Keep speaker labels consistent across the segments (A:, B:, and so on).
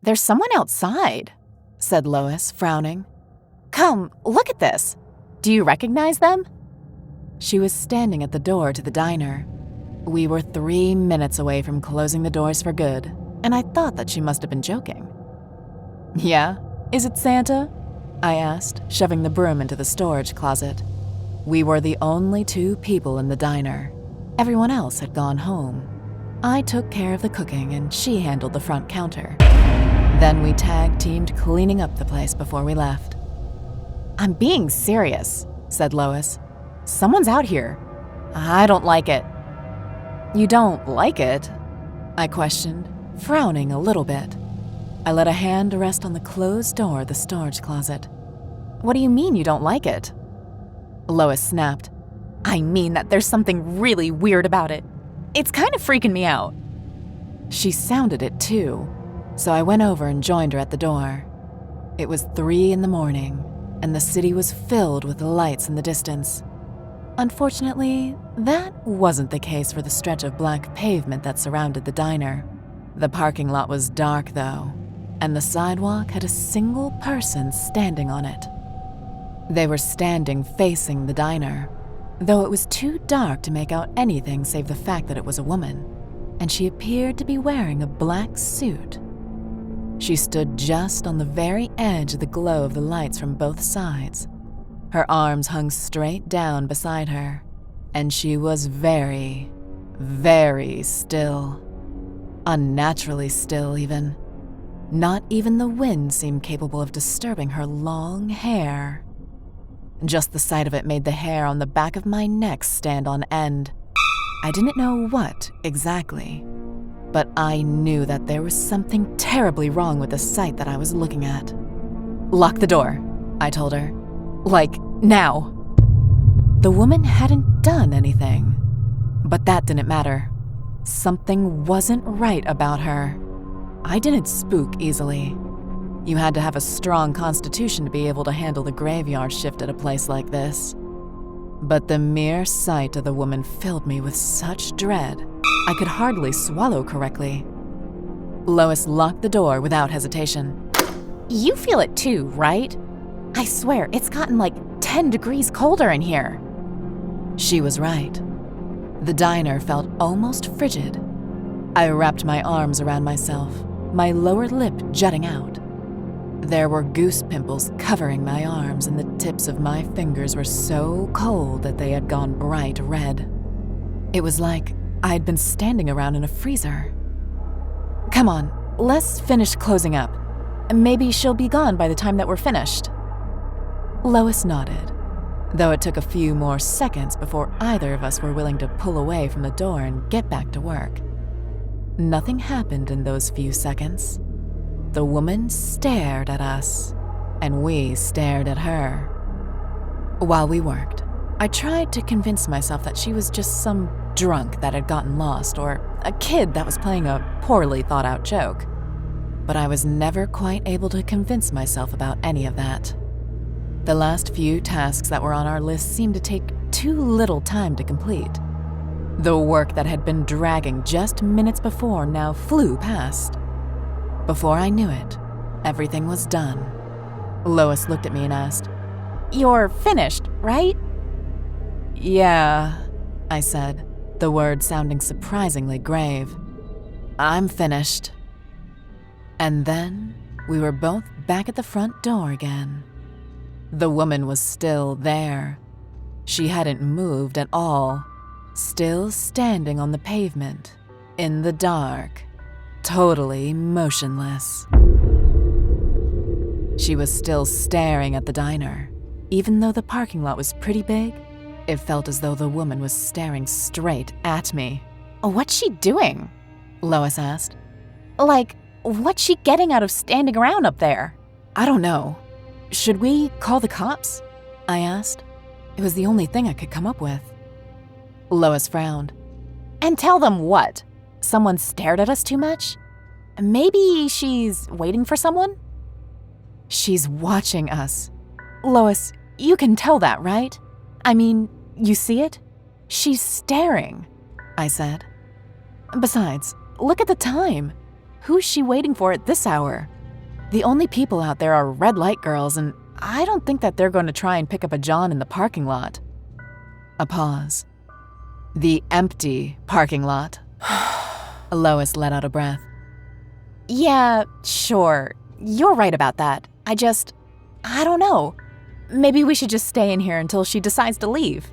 A: "There's someone outside," said Lois, frowning. "Come, look at this. Do you recognize them?" She was standing at the door to the diner. We were 3 minutes away from closing the doors for good, and I thought that she must have been joking. "Yeah? Is it Santa?" I asked, shoving the broom into the storage closet. We were the only 2 people in the diner. Everyone else had gone home. I took care of the cooking and she handled the front counter. Then we tag-teamed cleaning up the place before we left. "I'm being serious," said Lois. "Someone's out here. I don't like it." "You don't like it?" I questioned, frowning a little bit. I let a hand rest on the closed door of the storage closet. "What do you mean you don't like it?" Lois snapped. "I mean that there's something really weird about it. It's kind of freaking me out." She sounded it too, so I went over and joined her at the door. It was 3 in the morning, and the city was filled with lights in the distance. Unfortunately, that wasn't the case for the stretch of black pavement that surrounded the diner. The parking lot was dark, though, and the sidewalk had a single person standing on it. They were standing facing the diner, though it was too dark to make out anything save the fact that it was a woman, and she appeared to be wearing a black suit. She stood just on the very edge of the glow of the lights from both sides. Her arms hung straight down beside her, and she was very, very still. Unnaturally still, even. Not even the wind seemed capable of disturbing her long hair. Just the sight of it made the hair on the back of my neck stand on end. I didn't know what exactly, but I knew that there was something terribly wrong with the sight that I was looking at. "Lock the door," I told her. "Like, now." The woman hadn't done anything, but that didn't matter. Something wasn't right about her. I didn't spook easily. You had to have a strong constitution to be able to handle the graveyard shift at a place like this. But the mere sight of the woman filled me with such dread, I could hardly swallow correctly. Lois locked the door without hesitation. "You feel it too, right? I swear, it's gotten like 10 degrees colder in here." She was right. The diner felt almost frigid. I wrapped my arms around myself, my lower lip jutting out. There were goose pimples covering my arms, and the tips of my fingers were so cold that they had gone bright red. It was like I had been standing around in a freezer. "Come on, let's finish closing up. Maybe she'll be gone by the time that we're finished." Lois nodded, though it took a few more seconds before either of us were willing to pull away from the door and get back to work. Nothing happened in those few seconds. The woman stared at us, and we stared at her. While we worked, I tried to convince myself that she was just some drunk that had gotten lost or a kid that was playing a poorly thought out joke. But I was never quite able to convince myself about any of that. The last few tasks that were on our list seemed to take too little time to complete. The work that had been dragging just minutes before now flew past. Before I knew it, everything was done. Lois looked at me and asked, "You're finished, right?" "Yeah," I said, the word sounding surprisingly grave. "I'm finished." And then we were both back at the front door again. The woman was still there. She hadn't moved at all, still standing on the pavement, in the dark, totally motionless. She was still staring at the diner. Even though the parking lot was pretty big, it felt as though the woman was staring straight at me. "What's she doing?" Lois asked. "Like, what's she getting out of standing around up there?" "I don't know. Should we call the cops?" I asked. It was the only thing I could come up with. Lois frowned. "And tell them what? Someone stared at us too much? Maybe she's waiting for someone?" "She's watching us. Lois, you can tell that, right? I mean, you see it? She's staring," I said. "Besides, look at the time. Who's she waiting for at this hour? The only people out there are red light girls, and I don't think that they're going to try and pick up a John in the parking lot. A pause. The empty parking lot. Lois let out a breath. Yeah, sure. You're right about that. I don't know. Maybe we should just stay in here until she decides to leave.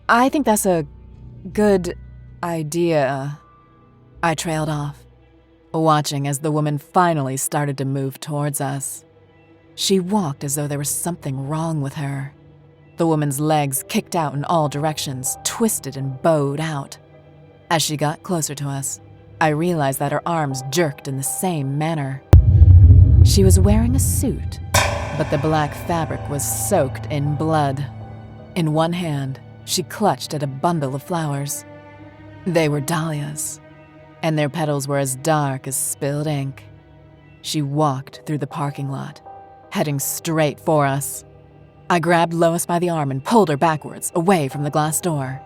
A: I think that's a good idea. I trailed off, watching as the woman finally started to move towards us. She walked as though there was something wrong with her. The woman's legs kicked out in all directions, twisted and bowed out. As she got closer to us, I realized that her arms jerked in the same manner. She was wearing a suit, but the black fabric was soaked in blood. In one hand, she clutched at a bundle of flowers. They were dahlias, and their petals were as dark as spilled ink. She walked through the parking lot, heading straight for us. I grabbed Lois by the arm and pulled her backwards, away from the glass door.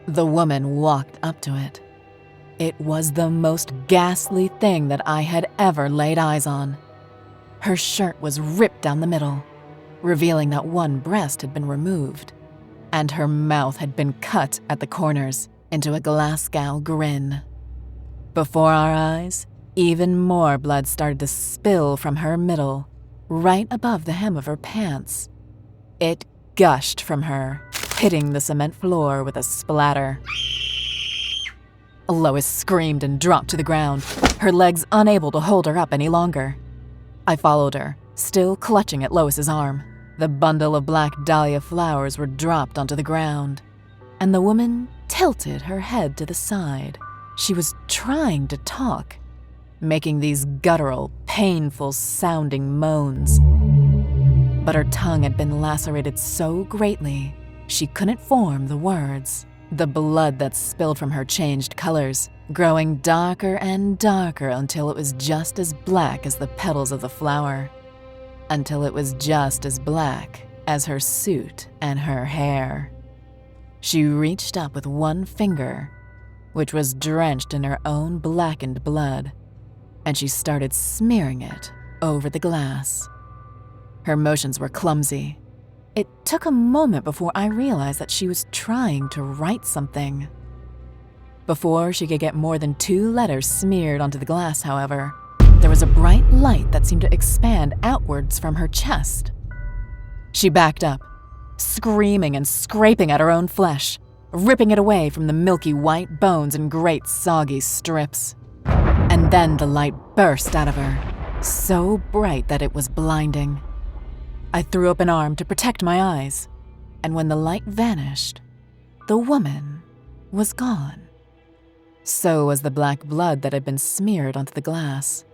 A: The woman walked up to it. It was the most ghastly thing that I had ever laid eyes on. Her shirt was ripped down the middle, revealing that one breast had been removed, and her mouth had been cut at the corners into a Glasgow grin. Before our eyes, even more blood started to spill from her middle, right above the hem of her pants. It gushed from her, hitting the cement floor with a splatter. Lois screamed and dropped to the ground, her legs unable to hold her up any longer. I followed her, still clutching at Lois's arm. The bundle of Black Dahlia flowers were dropped onto the ground, and the woman tilted her head to the side. She was trying to talk, making these guttural, painful-sounding moans. But her tongue had been lacerated so greatly, she couldn't form the words. The blood that spilled from her changed colors, growing darker and darker until it was just as black as the petals of the flower. Until it was just as black as her suit and her hair. She reached up with one finger, which was drenched in her own blackened blood, and she started smearing it over the glass. Her motions were clumsy. It took a moment before I realized that she was trying to write something. Before she could get more than 2 letters smeared onto the glass, however, there was a bright light that seemed to expand outwards from her chest. She backed up, screaming and scraping at her own flesh, ripping it away from the milky white bones in great soggy strips. And then the light burst out of her, so bright that it was blinding. I threw up an arm to protect my eyes, and when the light vanished, the woman was gone. So was the black blood that had been smeared onto the glass.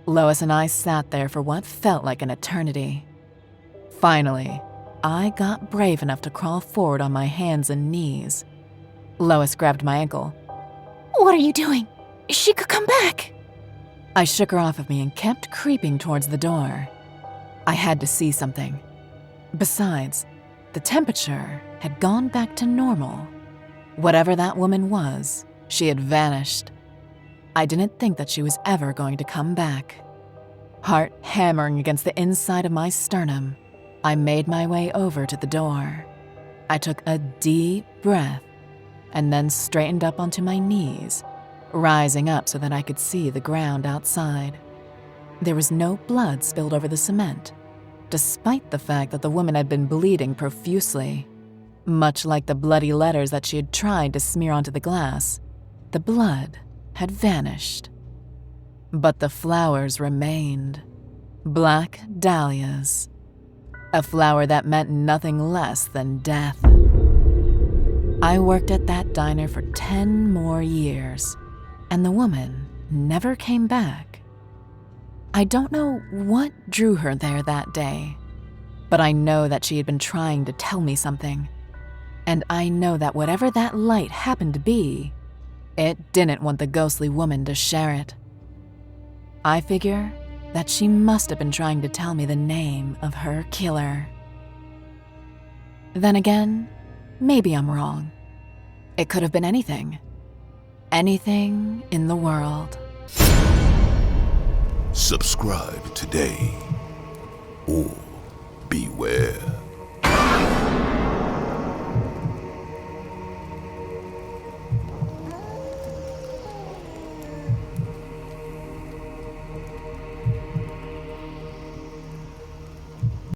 A: Lois and I sat there for what felt like an eternity. Finally, I got brave enough to crawl forward on my hands and knees. Lois grabbed my ankle. "What are you doing? She could come back!" I shook her off of me and kept creeping towards the door. I had to see something. Besides, the temperature had gone back to normal. Whatever that woman was, she had vanished. I didn't think that she was ever going to come back. Heart hammering against the inside of my sternum, I made my way over to the door. I took a deep breath and then straightened up onto my knees, rising up so that I could see the ground outside. There was no blood spilled over the cement, despite the fact that the woman had been bleeding profusely. Much like the bloody letters that she had tried to smear onto the glass, the blood had vanished. But the flowers remained. Black dahlias. A flower that meant nothing less than death. I worked at that diner for 10 more years, and the woman never came back. I don't know what drew her there that day, but I know that she had been trying to tell me something. And I know that whatever that light happened to be, it didn't want the ghostly woman to share it. I figure that she must have been trying to tell me the name of her killer. Then again, maybe I'm wrong. It could have been anything. Anything in the world.
B: Subscribe today or beware.